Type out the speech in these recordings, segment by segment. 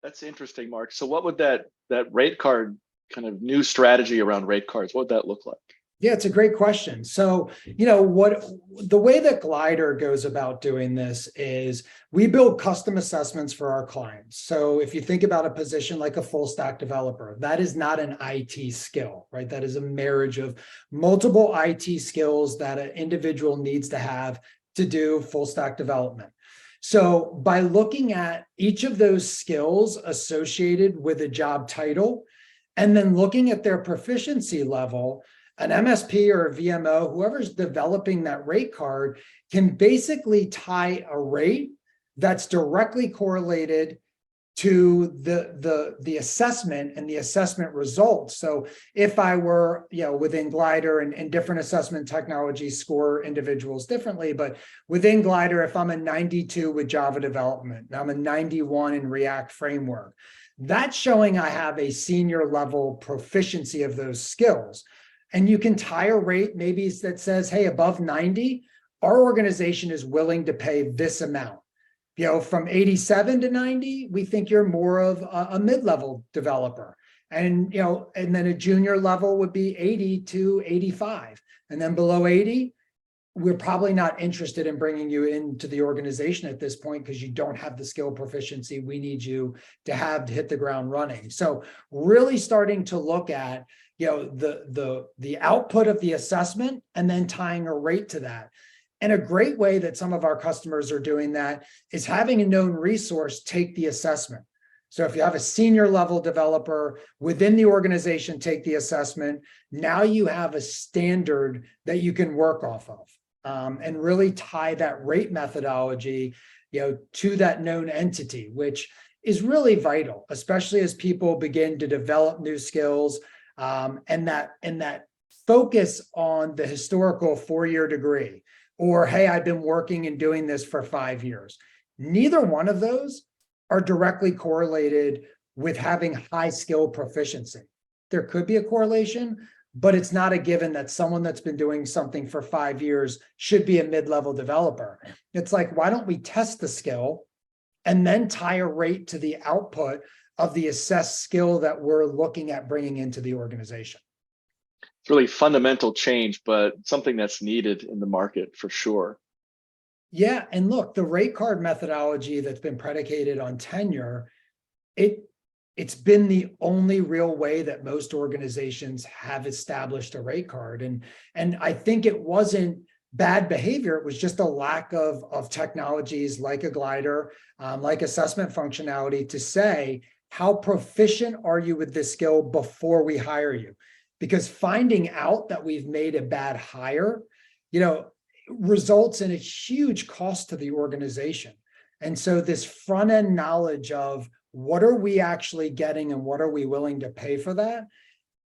That's interesting, Mark. So what would that rate card kind of new strategy around rate cards, what would that look like? Yeah, it's a great question. So, what the way that Glider goes about doing this is we build custom assessments for our clients. So if you think about a position like a full stack developer, that is not an IT skill, right? That is a marriage of multiple IT skills that an individual needs to have to do full stack development. So by looking at each of those skills associated with a job title, and then looking at their proficiency level, an MSP or a VMO, whoever's developing that rate card, can basically tie a rate that's directly correlated to the assessment and the assessment results. So if I were, within Glider, and different assessment technologies score individuals differently, but within Glider, if I'm a 92 with Java development, and I'm a 91 in React framework, that's showing I have a senior level proficiency of those skills. And you can tie a rate maybe that says, hey, above 90, our organization is willing to pay this amount. From 87 to 90, we think you're more of a mid-level developer. And, and then a junior level would be 80 to 85. And then below 80, we're probably not interested in bringing you into the organization at this point because you don't have the skill proficiency we need you to have to hit the ground running. So really starting to look at, the output of the assessment and then tying a rate to that. And a great way that some of our customers are doing that is having a known resource take the assessment. So if you have a senior level developer within the organization take the assessment, now you have a standard that you can work off of, and really tie that rate methodology, to that known entity, which is really vital, especially as people begin to develop new skills, and that focus on the historical 4-year degree. Or, hey, I've been working and doing this for 5 years. Neither one of those are directly correlated with having high skill proficiency. There could be a correlation, but it's not a given that someone that's been doing something for 5 years should be a mid-level developer. It's like, why don't we test the skill and then tie a rate to the output of the assessed skill that we're looking at bringing into the organization? It's really fundamental change, but something that's needed in the market for sure. Yeah, and look, the rate card methodology that's been predicated on tenure, it's been the only real way that most organizations have established a rate card. And I think it wasn't bad behavior. It was just a lack of technologies like a Glider, like assessment functionality to say, how proficient are you with this skill before we hire you? Because finding out that we've made a bad hire, results in a huge cost to the organization. And so this front end knowledge of what are we actually getting and what are we willing to pay for that,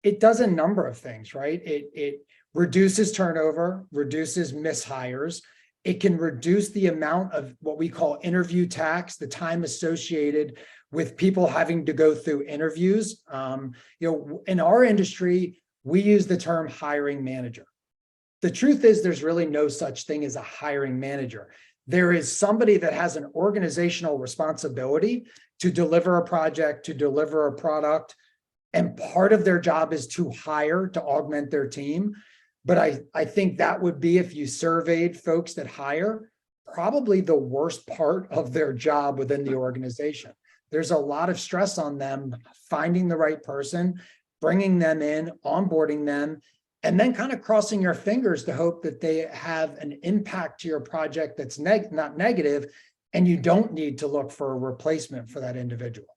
it does a number of things, right? It reduces turnover, reduces mishires. It can reduce the amount of what we call interview tax, the time associated with people having to go through interviews. In our industry, we use the term hiring manager. The truth is there's really no such thing as a hiring manager. There is somebody that has an organizational responsibility to deliver a project, to deliver a product, and part of their job is to hire, to augment their team. But I think that would be, if you surveyed folks that hire, probably the worst part of their job within the organization. There's a lot of stress on them finding the right person, bringing them in, onboarding them, and then kind of crossing your fingers to hope that they have an impact to your project that's not negative, and you don't need to look for a replacement for that individual.